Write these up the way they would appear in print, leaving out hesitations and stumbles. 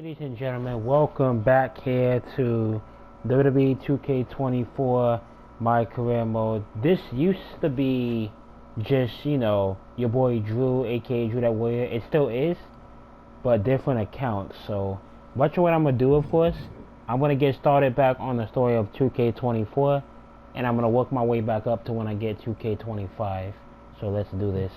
Ladies and gentlemen, welcome back here to WWE 2k24 My Career Mode. This used to be just, your boy Drew, aka Drewdatwarrior. It still is, but different accounts. So, much of what I'm going to do, of course, I'm going to get started back on the story of 2k24, and I'm going to work my way back up to when I get 2k25. So, let's do this.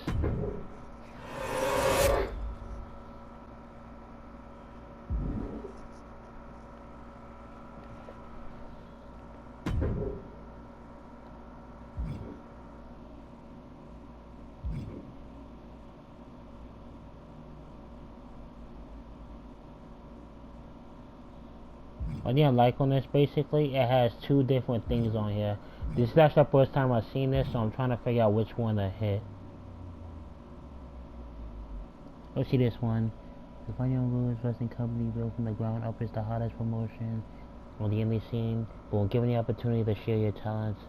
What I like on this, basically, it has two different things on here. This is actually the first time I've seen this, so I'm trying to figure out which one to hit. Let's see this one. The Funny Lewis Wrestling Company built from the ground up is the hottest promotion on the indie scene, but when given the opportunity to share your talents,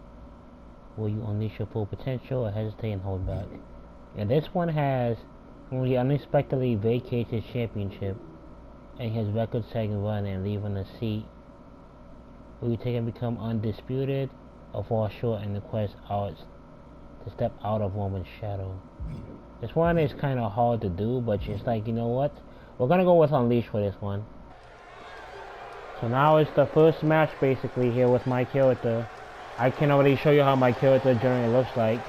will you unleash your full potential or hesitate and hold back? And this one has, when he unexpectedly vacates his championship and his record-setting run and leaving the seat, will you take and become undisputed or fall short in the quest out to step out of Roman's shadow? This one is kind of hard to do, but just like, you know what? We're gonna go with Unleash for this one. So now it's the first match basically here with my character. I can already show you how my character generally looks like.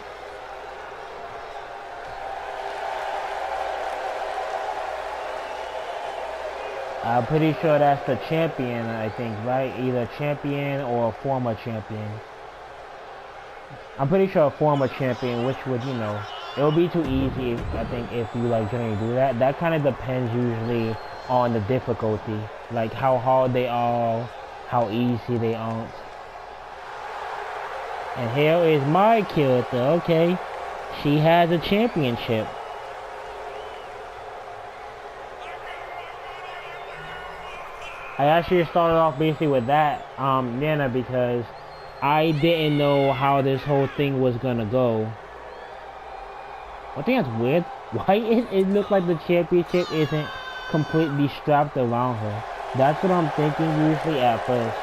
I'm pretty sure that's the champion, I think, right? Either champion or former champion. I'm pretty sure a former champion, which would, it would be too easy, I think, if you, generally do that. That kind of depends usually on the difficulty. Like, how hard they are, how easy they aren't. And here is my character, okay. She has a championship. I actually started off basically with that, Nana, because I didn't know how this whole thing was gonna go. I think that's weird. Why it look like the championship isn't completely strapped around her? That's what I'm thinking usually at first.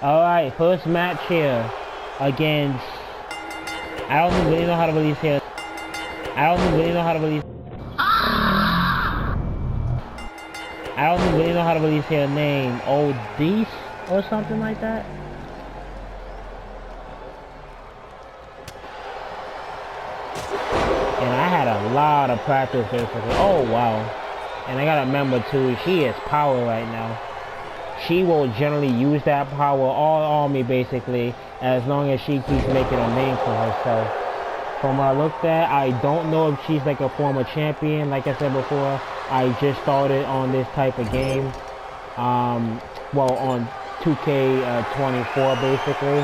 Alright, first match here against, I don't really know how to release here. I don't really know how to release her name. Odise or something like that. And I had a lot of practice basically. Oh wow. And I gotta remember too, she is power right now. She will generally use that power all on me basically, as long as she keeps making a name for herself. From what I looked at, I don't know if she's like a former champion. Like I said before, I just started on this type of game. Well, on 2k24 basically.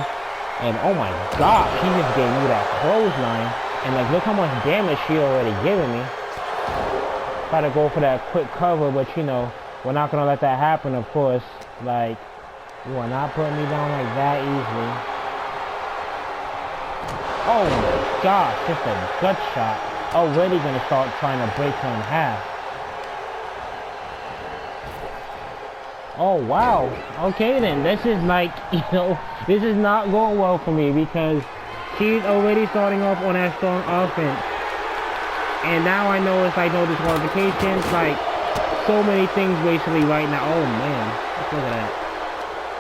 And oh my god, she just gave me that clothesline. And like, look how much damage she already given me. Try to go for that quick cover, but we're not gonna let that happen, of course. Like, you are not putting me down like that easily. Oh my gosh, just a gut shot. Already gonna start trying to break her in half. Oh wow. Okay then, this is like, this is not going well for me because she's already starting off on that strong offense. And now I know it's like no disqualifications, like so many things basically right now. Oh man, look at that.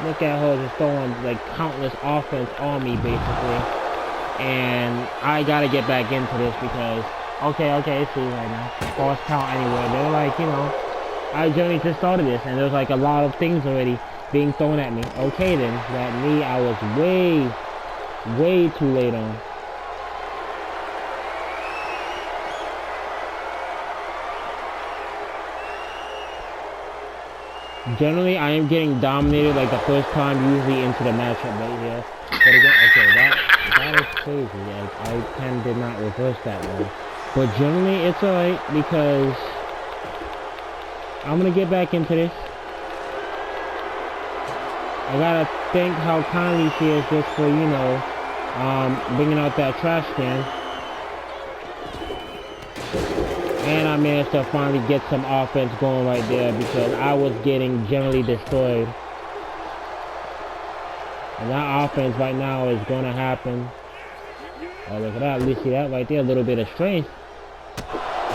Look at her just throwing like countless offense on me basically. And I gotta get back into this because, okay, see right now, false count anywhere. They were like, I generally just started this, and there's like a lot of things already being thrown at me. Okay then, that me, I was way too late on. Generally, I am getting dominated like the first time usually into the matchup right here. But again, okay, that is crazy. I kind of did not reverse that one. But generally, it's alright because I'm going to get back into this. I gotta thank how kindly she is just for, bringing out that trash can. And I managed to finally get some offense going right there because I was getting generally destroyed. And that offense right now is going to happen. Oh, look at that. You see that right there? A little bit of strength.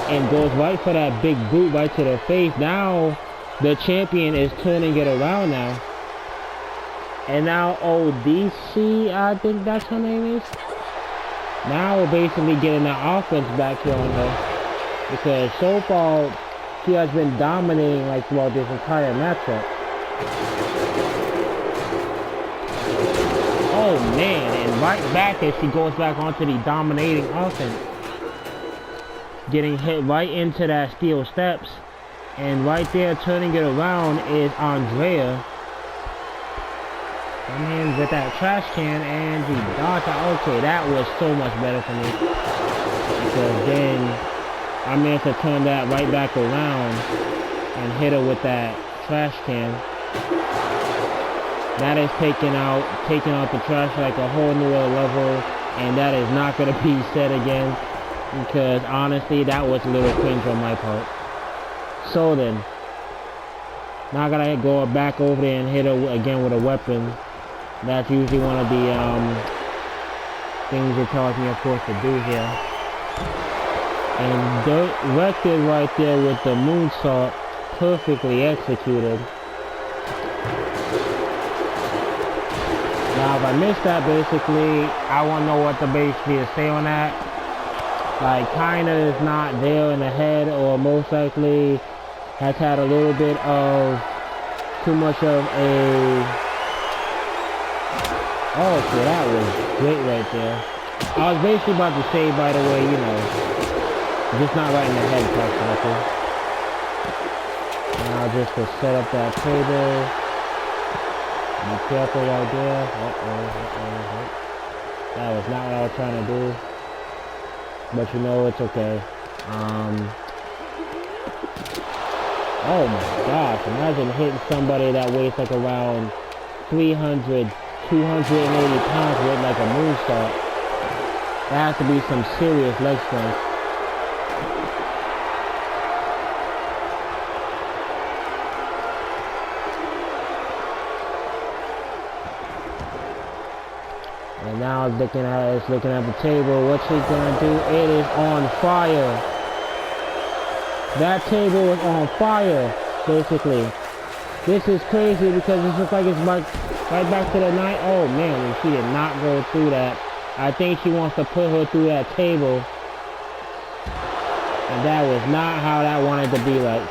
And goes right for that big boot right to the face. Now, the champion is turning it around now. And now, ODC, I think that's her name is. Now we're basically getting that offense back here on her. Because so far, she has been dominating like throughout this entire matchup. Oh man, and right back as she goes back onto the dominating offense. Getting hit right into that steel steps. And right there turning it around is Andrea. Come in with that trash can and she dodged out. Okay, that was so much better for me. Because then I managed to turn that right back around and hit her with that trash can. That is taking out the trash like a whole new level, and that is not going to be said again because honestly that was a little cringe on my part. So then, now I gotta go back over there and hit her again with a weapon. That's usually one of the things it tells me, of course, to do here. And directed right there with the moonsault, perfectly executed. Now if I missed that, basically, I won't know what to basically say on that. Like, kinda is not there in the head, or most likely has had a little bit of too much of a... Oh, okay, that was great right there. I was basically about to say, by the way, you know, just not right in the head, possibly. Now just to set up that table. Be careful right there. That was not what I was trying to do. But you know, it's okay. Oh my gosh, imagine hitting somebody that weighs like around 300, 280 pounds with like a moonsault. That has to be some serious leg strength. And now it's looking at the table. What's it gonna do? It is on fire. That table is on fire, basically. This is crazy because it looks like it's right back to the night. Oh man, she did not go through that. I think she wants to put her through that table. And that was not how that wanted to be like.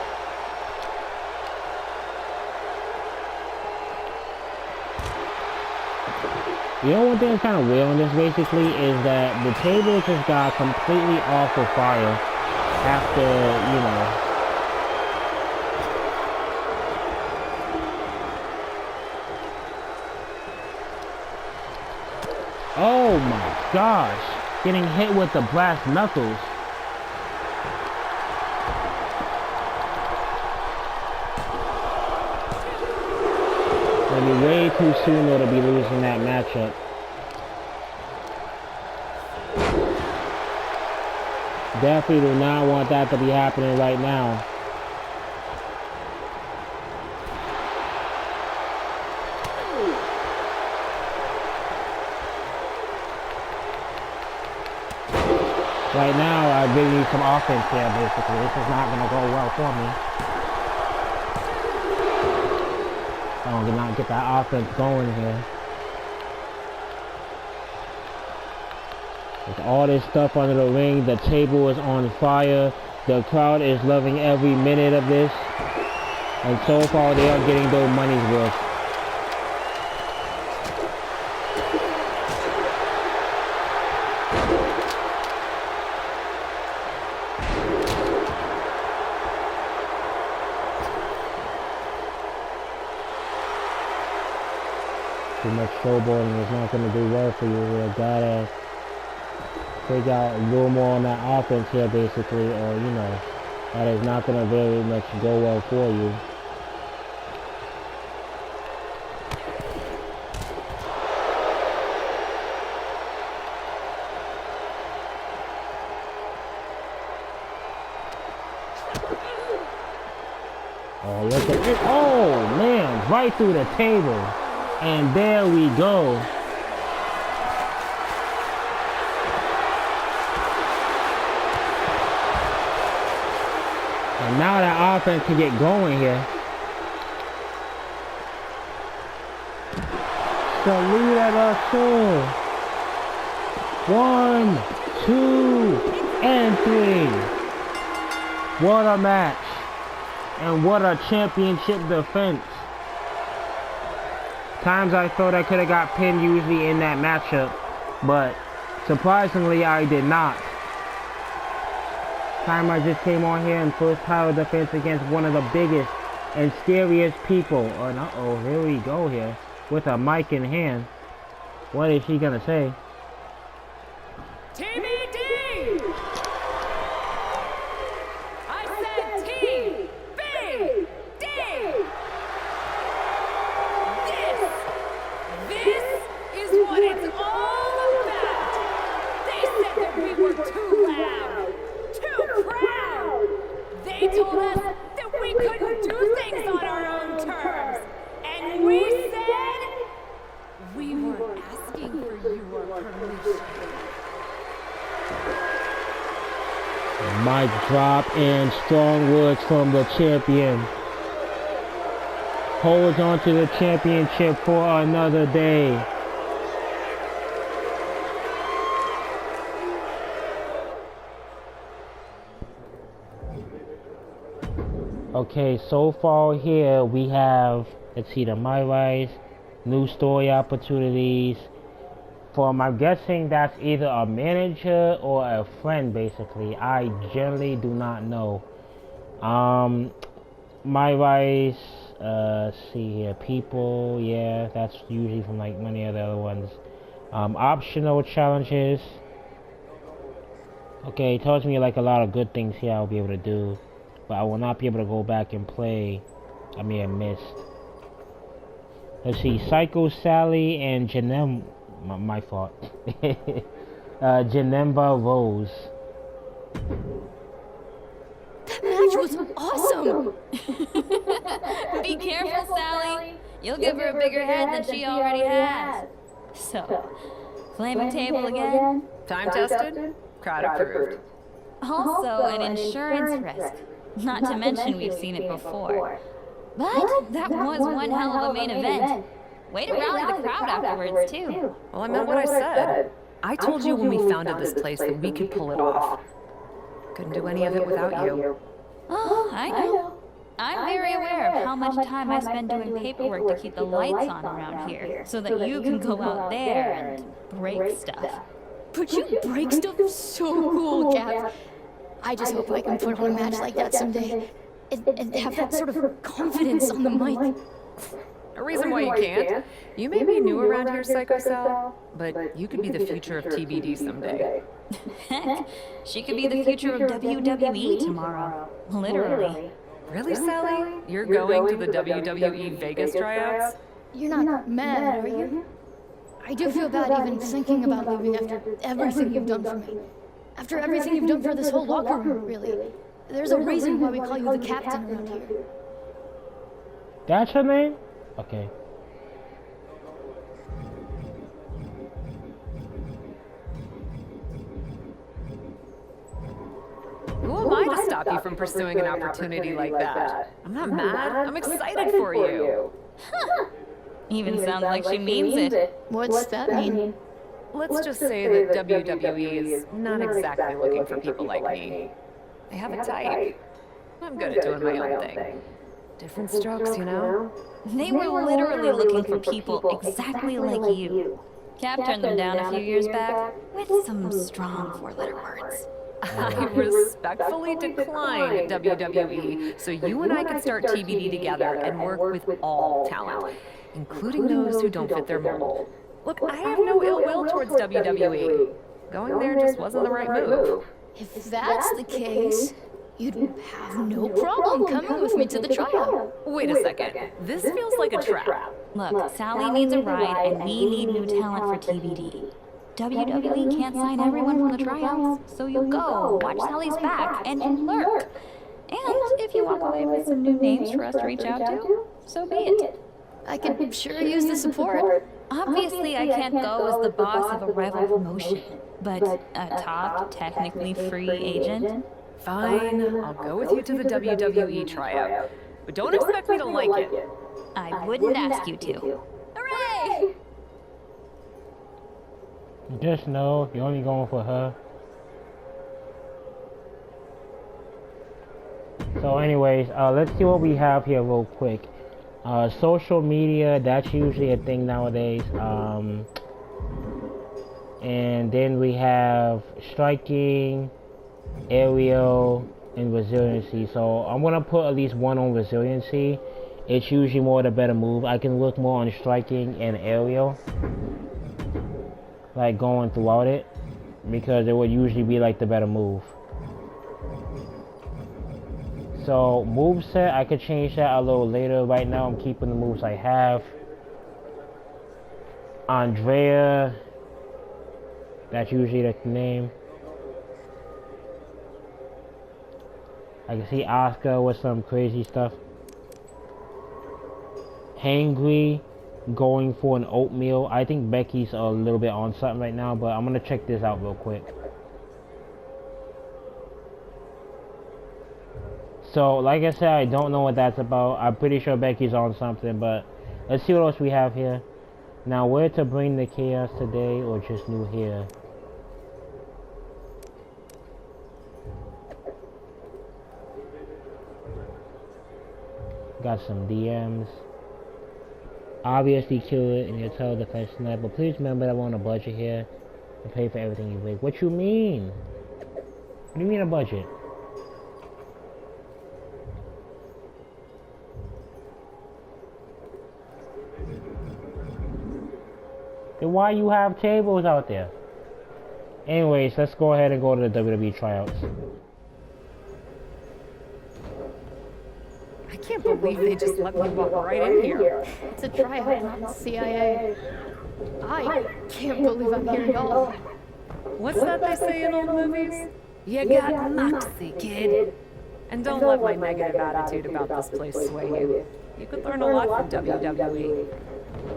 You know, one thing that's kind of weird on this basically is that the table just got completely off of fire after, you know. Oh my gosh, getting hit with the brass knuckles. It'll be way too soon though to be losing that matchup. Definitely do not want that to be happening right now. Right now, I really need some offense here, basically. This is not going to go well for me. I did not get that offense going here. With all this stuff under the ring, the table is on fire. The crowd is loving every minute of this. And so far, they are getting their money's worth. Too much showboating is not going to do well for you. You gotta take out a little more on that offense here, basically, or, you know, that is not going to very much go well for you. look at it. Oh, man, right through the table. And there we go. And now that offense can get going here. Salute at us soul. 1, 2, and 3. What a match. And what a championship defense. Times I thought I could have got pinned usually in that matchup, but surprisingly I did not. Time I just came on here and first title defense against one of the biggest and scariest people. And uh-oh, here we go here. With a mic in hand. What is she gonna say? TBD! I said TBD! This is what it's all about! They said that we were too loud, too proud! They told us that we couldn't do things on our own terms! And we said we were asking for your permission. Mic drop and strong words from the champion. Holds on to the championship for another day. Okay, so far here we have, let's see, the MyRise, new story opportunities. I'm guessing that's either a manager or a friend, basically. I generally do not know. MyRise, see here, people, yeah, that's usually from like many of the other ones. Optional challenges. Okay, it tells me like a lot of good things here I'll be able to do, but I will not be able to go back and play. I may have missed. Let's see, Psycho Sally and Janem. My fault. Janemba Rose. That match was awesome! Be careful, Sally. You'll give her a bigger head than she already has. So, flaming table again? Time tested, crowd approved. Also an insurance risk. Not to mention we've seen it before. But that was one hell of a main event. Way to rally the crowd afterwards, too. Well, I meant what I said. I told you when we founded this place that we could pull it off. Couldn't do any of it without you. Oh, I know. I'm very aware of how much time I spend doing paperwork to keep the lights on around here, so that you can go out there and break stuff. But you break stuff so cool, Cap. I just hope I can put on a match like that someday. And have that sort of confidence on the mic. A reason why you can't. You may be new around here, Psycho Sal, but you could be the future of TBD someday. Heck, she could be the future of WWE tomorrow. Literally. Really, Sally? You're going to the WWE Vegas tryouts? You're not mad, are you? I do feel bad even thinking about leaving after everything you've done for me. After everything you've done for this whole locker room, really. There's a reason why we call you the captain around here. That's her name? Okay. Who am I to stop you from pursuing an opportunity like that? I'm not mad. I'm excited for you. Even sounds like she means it. What's that mean? Let's just say that WWE is not exactly looking for people like me. They have a type. I'm good at doing my own thing. Different strokes, you know? They were literally looking for people exactly like you. Cap turned them down a few years back with some strong four-letter words. I respectfully declined WWE so you and I could start TBD together and work with all talent, including those who don't fit their mold. Look, I have no ill will towards WWE. Going there just wasn't the right move. If that's the case, you'd have no problem coming with me to the tryout. Wait a second. This feels like a trap. Look, Sally needs a ride and we need new talent for TBD. WWE can't sign everyone from the tryouts, so you go, watch Sally's back, and lurk. And if you walk away with some new names for us to reach out to, so be it. I could sure use the support. Obviously, I can't go as the boss of a rival promotion, but a top, technically free agent? Fine, I'll go with you to the WWE tryout. But don't expect me to like it. I wouldn't ask you to. Hooray! Just know you're only going for her. So anyways, let's see what we have here real quick. Social media, that's usually a thing nowadays. And then we have striking, aerial, and resiliency. So I'm gonna put at least one on resiliency. It's usually more the better move. I can look more on striking and aerial, like going throughout it, because it would usually be like the better move. So moveset, I could change that a little later. Right now I'm keeping the moves I have. Andrea, that's usually the name. I can see Asuka with some crazy stuff. Hangry, going for an oatmeal. I think Becky's a little bit on something right now, but I'm gonna check this out real quick. So, like I said, I don't know what that's about. I'm pretty sure Becky's on something, but let's see what else we have here. Now, where to bring the chaos today, or just new here? Got some DMs. Obviously, kill it in your total defense tonight, but please remember that we're on a budget here to pay for everything you make. What you mean? What do you mean a budget? Then why you have tables out there? Anyways, let's go ahead and go to the WWE tryouts. I can't believe they just let me walk right in here. It's a tryout, not CIA. I can't believe I'm here at all. What's that they say in old movies? You got moxie, kid. And don't let my negative attitude about this place sway you. You could learn a lot from WWE.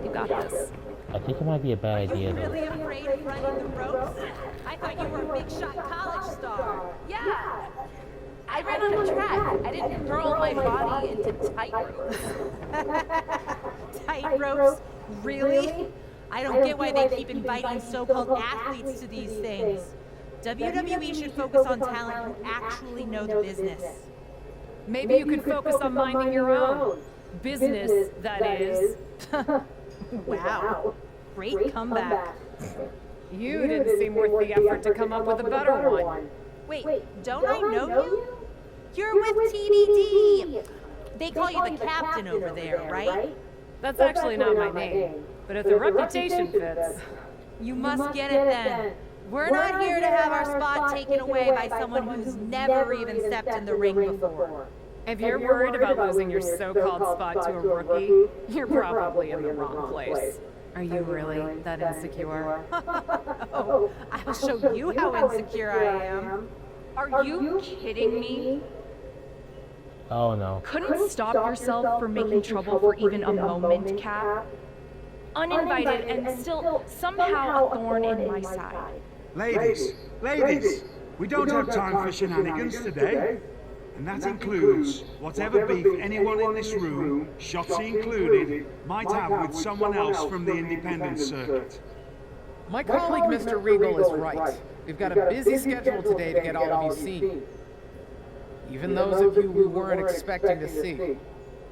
You got this. I think it might be a bad idea though. Really afraid of running the ropes? I thought you were a big shot college star. Yeah. I ran on a track. I didn't hurl my body into tight ropes. Tight ropes? Really? I don't get why they keep inviting so-called athletes to these things. WWE should focus on talent who actually know the business. Maybe you could focus on minding your own. Business, that is. Wow. Great comeback. You didn't seem worth the effort to come up with a better one. Wait, don't I know you? You're with TBD. They call you the captain over there, right? That's actually not my name, but if the reputation fits. You must get it then. We're not here to have our spot taken away by someone who's never even stepped in the ring before. If you're worried about losing your so-called spot to a rookie, you're probably in the wrong place. Are you really that insecure? Oh, I'll show you how insecure I am. Are you kidding me? Oh no. Couldn't stop yourself from making trouble for even a moment, Cap? Uninvited and still somehow a thorn in my side. Ladies, we don't have time for shenanigans today. And that includes whatever beef anyone in this room, Shotzi included, might have with someone else from the independent circuit. My colleague Mr. Regal is right. We've got a busy schedule today to get all of you seen. Even those of you we weren't expecting to see.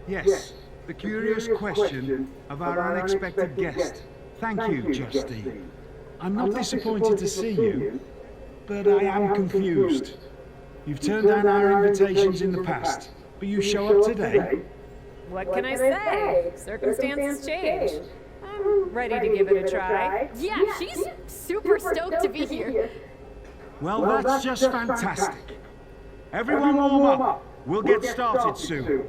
Yes, the curious question of our unexpected guest. Thank you, Justine. I'm not disappointed to see you, but I am confused. You've turned down our invitations in the past, but you show up today. What can I say? Circumstances change. I'm ready to give it a try. Yeah, she's super stoked to be here. Well, that's just fantastic. Everyone warm up. We'll get started soon.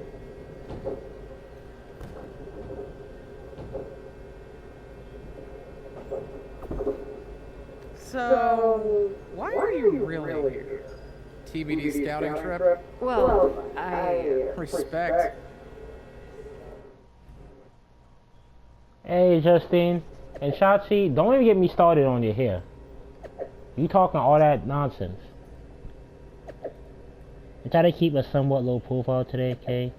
So, why are you really here? TBD scouting trip? Well, I... Respect. Hey, Justine. And Shotzi, don't even get me started on your hair. You talking all that nonsense. I try to keep a somewhat low profile today, okay?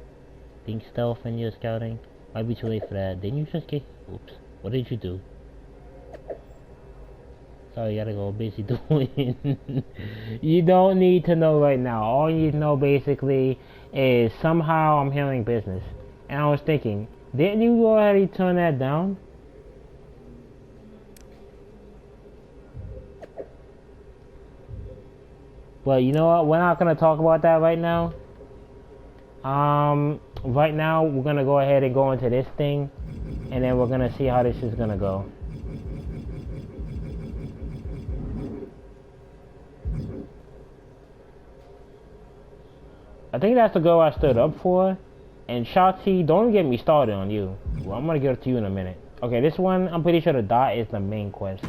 Being stealth in your scouting. Might be too late for that. Didn't you just get... Oops. What did you do? Sorry, you gotta go. Busy doing... You don't need to know right now. All you need to know, basically, is somehow I'm handling business. And I was thinking, didn't you already turn that down? But you know what? We're not gonna talk about that right now. Right now we're gonna go ahead and go into this thing, and then we're gonna see how this is gonna go. I think that's the girl I stood up for. And Shotzi, don't get me started on you. Well, I'm gonna get it to you in a minute. Okay, this one, I'm pretty sure the dot is the main quest.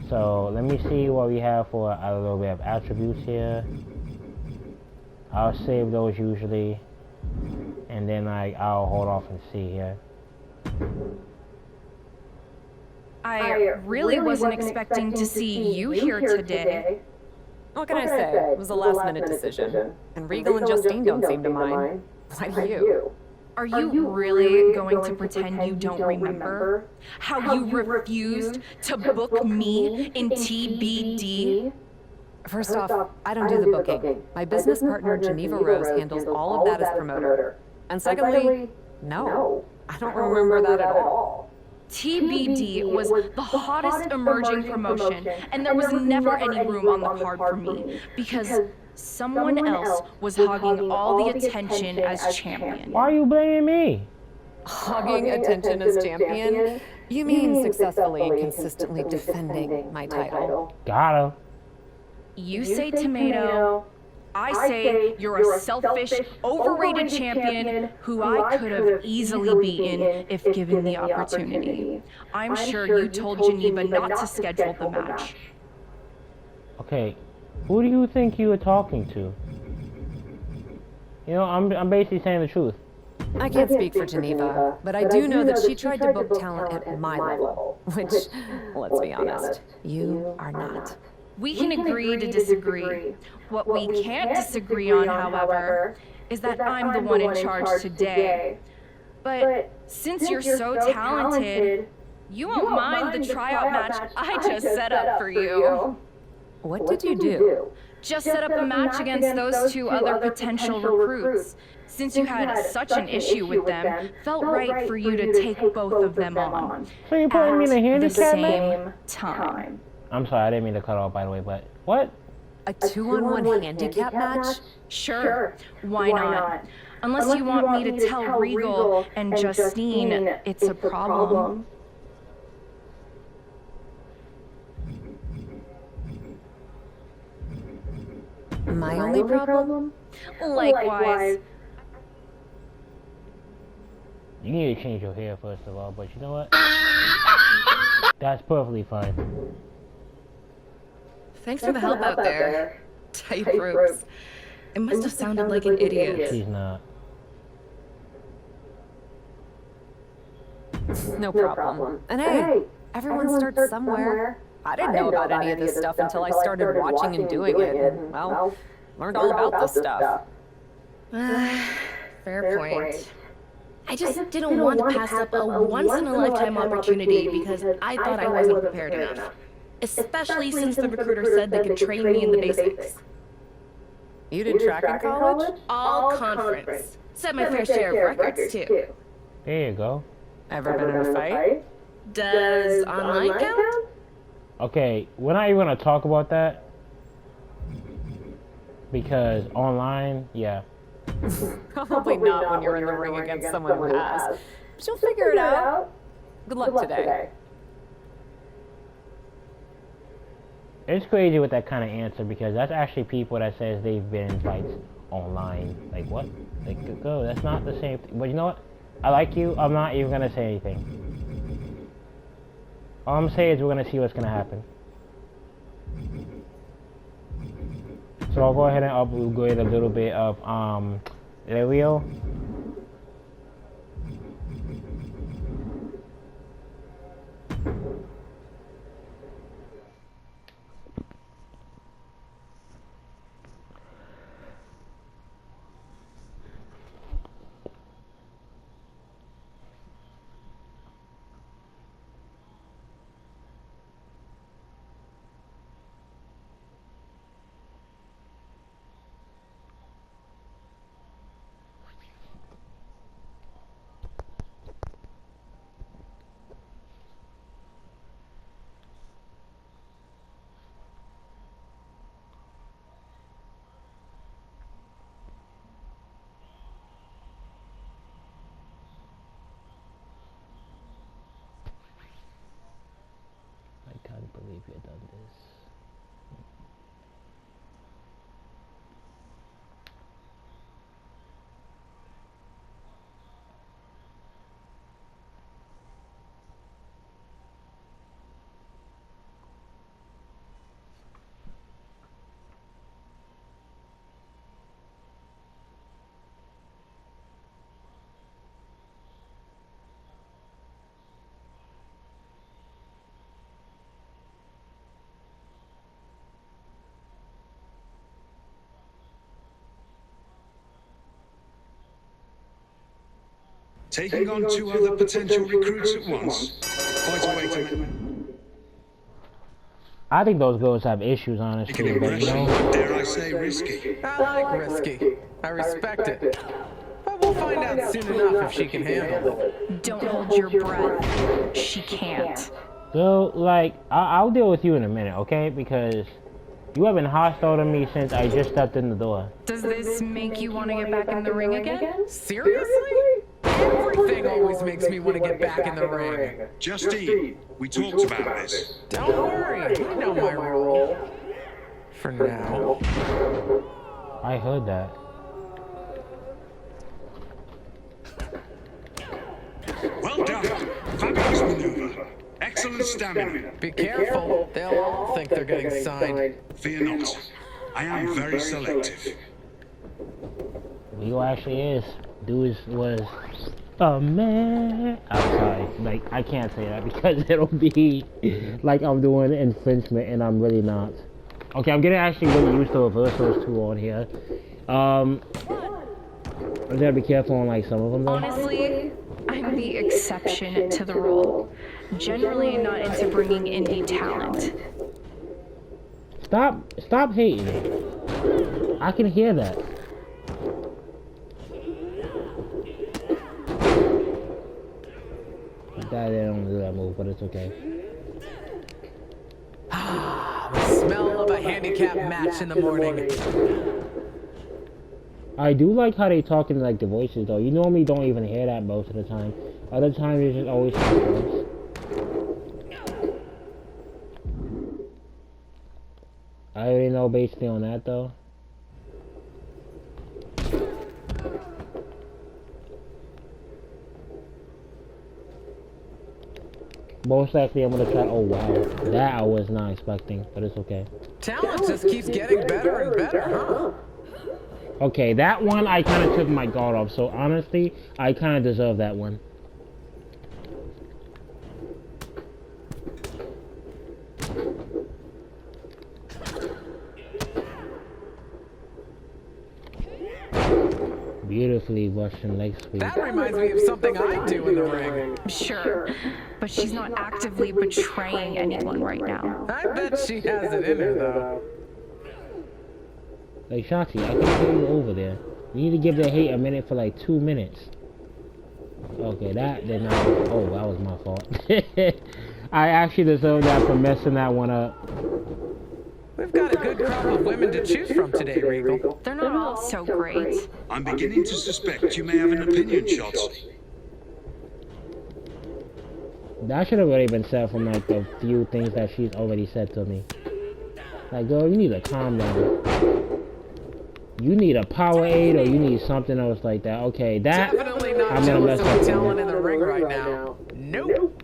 So, let me see what we have for, I don't know, we have attributes here. I'll save those usually. And then I'll hold off and see here. I really wasn't expecting to see you here today. What can I say? It was a last-minute decision. And Regal and Justine don't seem to mind. Why do you? Are you really going to pretend you don't remember how you refused to book me in TBD? First off, I don't do the booking. My business partner, Geneva Rose, handles all of that as promoter. And secondly, no, I don't remember that at all. TBD was the hottest emerging promotion, and there was never any room on the card for me, because someone else was hogging all the attention as champion. Why are you blaming me? Hogging attention as champion? You mean successfully and consistently defending my title. Got her. You say tomato, I say you're a selfish, overrated champion who I could have easily beaten if given the opportunity. I'm sure you told Geneva not to schedule the match. Okay, who do you think you were talking to? You know, I'm basically saying the truth. I can't speak for Geneva, but I do know that she tried to book talent at my level, which, let's be honest, you are not. We can agree to disagree. What we can't disagree on, however, is that I'm the one in charge today. But since you're so talented, you won't mind the tryout match I just set up for you. What did you do? Just set up a match against those two other potential recruits. Since you had such an issue with them, felt right for you to take both of them on. So you're putting me in a handicap match? At the same time. I'm sorry, I didn't mean to cut off, by the way, but what? A 2-on-1 handicap match? Sure, why not? Unless you want me to tell Regal and Justine it's a problem. My only problem? Likewise. You need to change your hair first of all, but you know what? That's perfectly fine. Thanks for the help out there. Tight ropes. It must have sounded like an idiot. She's not. No problem. And hey, everyone starts somewhere. I didn't know about any of this stuff until I started watching and doing it, and, well, learned all about this stuff. Fair point. I just didn't want to pass up a once-in-a-lifetime opportunity because I thought I wasn't prepared enough. Especially since the recruiter said they could train me in the basics. You did track in college? All conference. Set my fair share of records, too. There you go. Ever been in a fight? Does online count? Okay, we're not even gonna talk about that. Because online, yeah. Probably not when you're in the ring against someone who has. But you'll figure it out. Good luck today. It's crazy with that kind of answer because that's actually people that says they've been in fights online. Like what? Like go, that's not the same thing. But you know what? I like you. I'm not even gonna say anything. All I'm saying is we're gonna see what's gonna happen. So I'll go ahead and upgrade a little bit of Aerial. I can't believe you done this. Taking on 2 other potential recruits at once? Quite a way to make. I think those girls have issues, It honestly, can be but you aggressive, know. dare I say risky. I like risky. I respect it. But we'll find out soon enough if she can handle it. Don't hold your breath. She can't. So, like, I'll deal with you in a minute, okay? Because you have been hostile to me since I just stepped in the door. Does this make you want to get back in the ring again? Seriously? Everything always makes me want to get back in the ring. Justine, we talked about this. Don't worry, you know my role. For now. I heard that. Well done. Fabulous maneuver. Excellent stamina. Be careful, they'll all think they're getting signed. Fear not. I am very selective. Leo actually is. Dude was a man. I'm sorry. Like, I can't say that because it'll be like I'm doing infringement and I'm really not. Okay, I'm getting actually really used to reversals too on here. I gotta be careful on like some of them though. Honestly, I'm the exception to the rule. Generally not into bringing indie talent. Stop hating. I can hear that. I didn't do that move, but it's okay. The smell of a handicap match in the morning. I do like how they talk in like the voices though. You normally don't even hear that most of the time. Other times it's just always the voice. I already know basically on that though. Most likely I'm gonna try. Oh wow, that I was not expecting, but it's okay. Talent just keeps getting better and better, huh? Okay, that one I kind of took my guard off. So honestly, I kind of deserve that one. Beautifully Russian leg sweep. That reminds me of something I do in the ring. Sure, but she's not actively betraying anyone right now. I bet she has it in her, though. Like Shotzi, I can hear you over there. You need to give that hate a minute for like 2 minutes. Okay, that did not. Oh, that was my fault. I actually deserve that for messing that one up. We've got a good crop of women to choose from today, Regal. They're not all so great. I'm beginning to suspect you may have an opinion, Shotzi. That should have already been said from like the few things that she's already said to me. Like, girl, you need to calm down. You need a power aid or you need something else like that. Okay, that Definitely not I'm gonna jealous mess of up the on talent it. in the ring right now. Nope.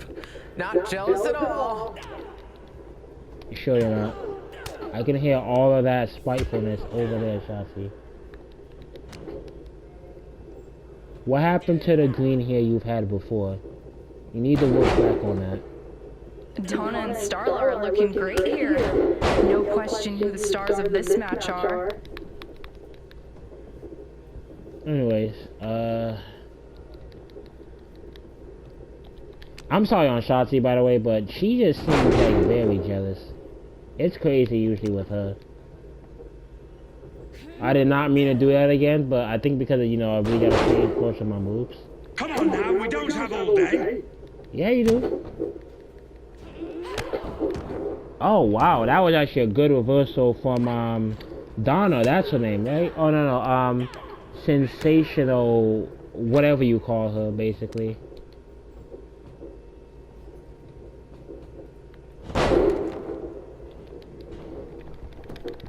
Not jealous at all. Sure you're not. I can hear all of that spitefulness over there, Shotzi. What happened to the green hair you've had before? You need to work back on that. Donna and Starla are looking great here. No question who the stars of this match are. Anyways, I'm sorry on Shotzi, by the way, but she just seems like very jealous. It's crazy usually with her. I did not mean to do that again, but I think because of, you know, I really gotta pay close to my moves. Come on now, we don't have all day. Yeah, you do. Oh wow, that was actually a good reversal from Donna. That's her name, right? Oh no, sensational, whatever you call her, basically.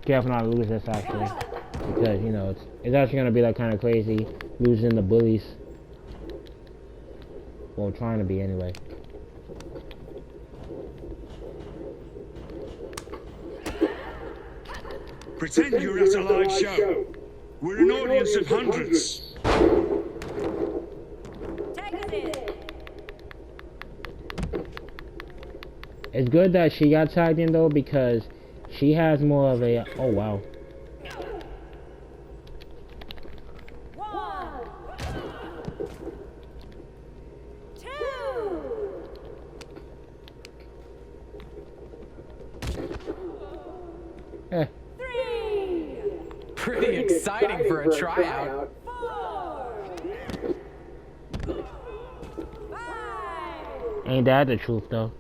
Careful not to lose this actually, because you know it's actually gonna be like kind of crazy losing the bullies. Well, trying to be anyway. Pretend you're at a live show. We're an audience of hundreds. It's good that she got tagged in though, because she has more of a... Oh wow. Pretty exciting for a tryout. Ain't that the truth though?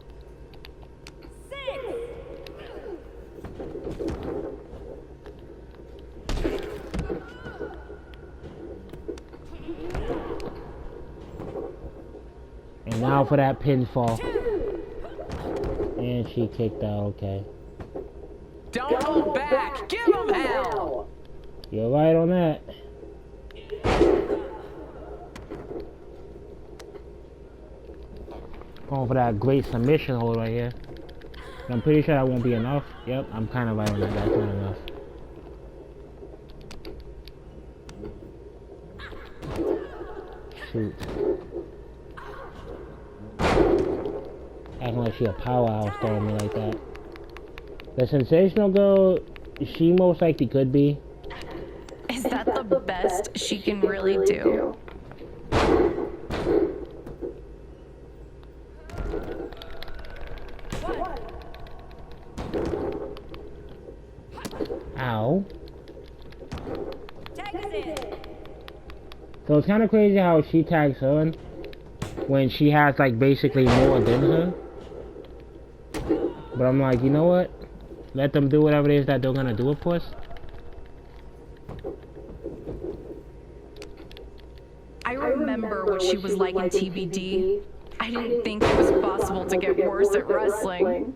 And now for that pinfall. And she kicked out, okay. Don't hold back! Give him hell! You're right on that. Going for that great submission hold right here. I'm pretty sure that won't be enough. Yep, I'm kind of right on that. That's not enough. Shoot. Acting like she a powerhouse throwing me like that. The sensational girl, she most likely could be. Is that the best she can really do? Ow. So it's kind of crazy how she tags her in when she has like basically more than her. But I'm like, you know what? Let them do whatever it is that they're gonna do, of course. I remember what she was like in TBD. I didn't think it was possible to get worse at wrestling.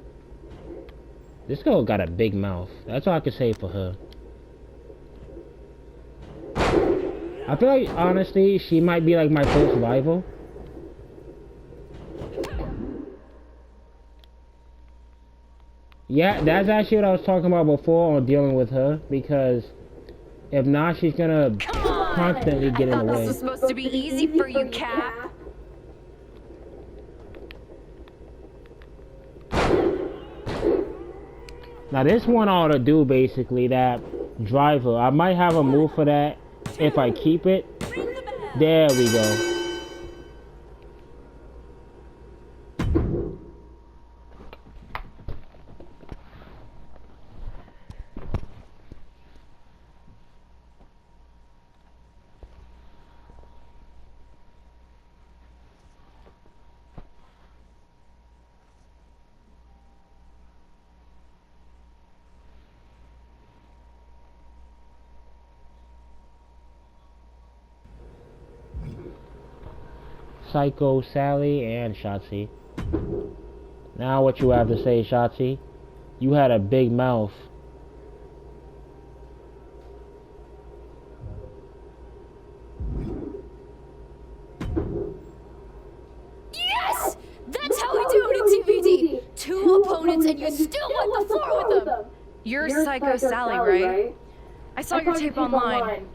This girl got a big mouth. That's all I can say for her. I feel like, honestly, she might be like my first rival. Yeah, that's actually what I was talking about before on dealing with her, because if not, she's gonna constantly get in the way. This was supposed to be easy for you, Cap. Now this one ought to do basically that driver. I might have a move for that if I keep it. There we go. Psycho Sally and Shotzi. Now what you have to say, Shotzi? You had a big mouth. Yes! That's how we do it in TVD! 2 opponents and you still wipe the floor with them! You're Psycho Sally, right? I saw your tape online.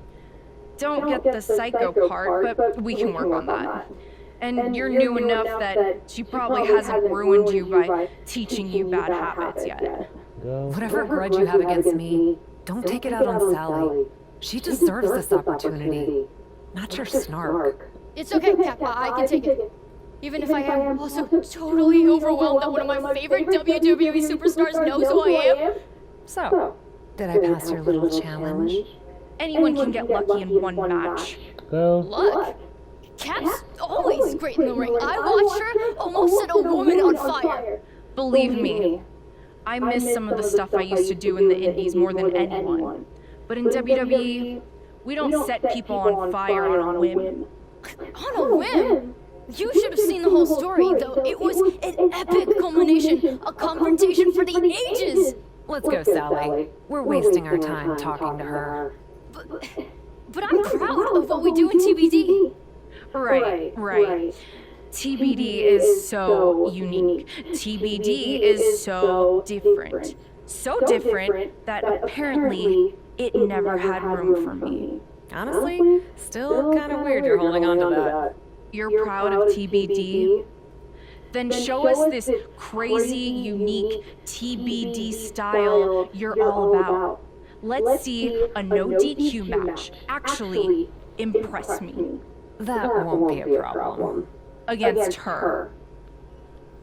Don't get the psycho part, but we can work on that. And you're new enough that she probably hasn't ruined you by teaching you bad habits yet. Whatever grudge you have against me, don't take it out on Sally. She deserves this opportunity, not your snark. It's okay, Kappa, I can take it. Even if I am also totally overwhelmed that one of my favorite WWE superstars knows who I am. So, did I pass your little challenge? Anyone can get lucky in one match. Luck? Cap's always great in the ring. I watched her almost set a woman on fire. Believe me, I miss some of the stuff I used to do in the indies more than anyone. But in WWE, we don't set people on fire on a whim. On a whim? You should have seen the whole story, though. It was an epic culmination, a confrontation for the ages. Let's go, Sally. We're wasting our time talking to her. But I'm proud of what we do in TBD. Right. TBD is so unique. TBD is so different. So different that apparently it never had room for me. Honestly, still kind of weird you're holding on to that. You're proud of TBD? Then show us this crazy, unique TBD style you're all about. Let's see a no DQ match actually impress me. That won't be a problem. Against her.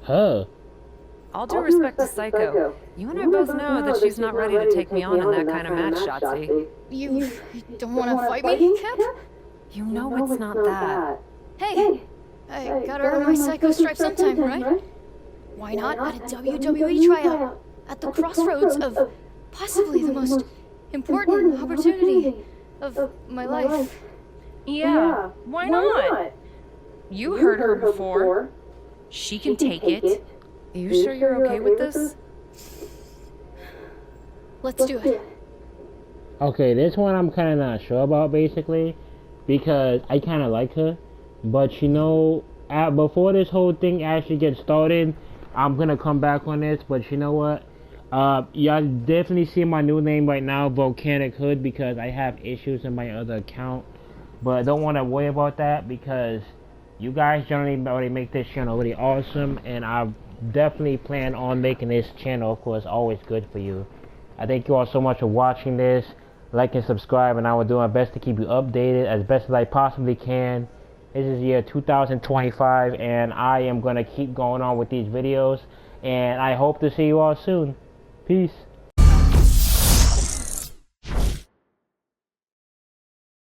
Huh? All due respect to Psycho, you and I both know that she's not ready to take me on in that kind of match, Shotzi. You don't want to fight me, Cap? You know it's not that. Hey, I gotta earn my Psycho stripe sometime, right? Why not at a WWE tryout? At the crossroads of possibly the most important opportunity of my life. Yeah, why not? You heard her before. She can take it. You sure you're okay with this? Let's do it. Okay, this one I'm kind of not sure about, basically, because I kind of like her, but you know, before this whole thing actually gets started, I'm gonna come back on this, but you know what? Y'all definitely see my new name right now, Volcanic Hood, because I have issues in my other account, but I don't want to worry about that because you guys generally already make this channel really awesome, and I definitely plan on making this channel, of course, always good for you. I thank you all so much for watching this. Like and subscribe, and I will do my best to keep you updated as best as I possibly can. This is year 2025, and I am going to keep going on with these videos, and I hope to see you all soon. Peace.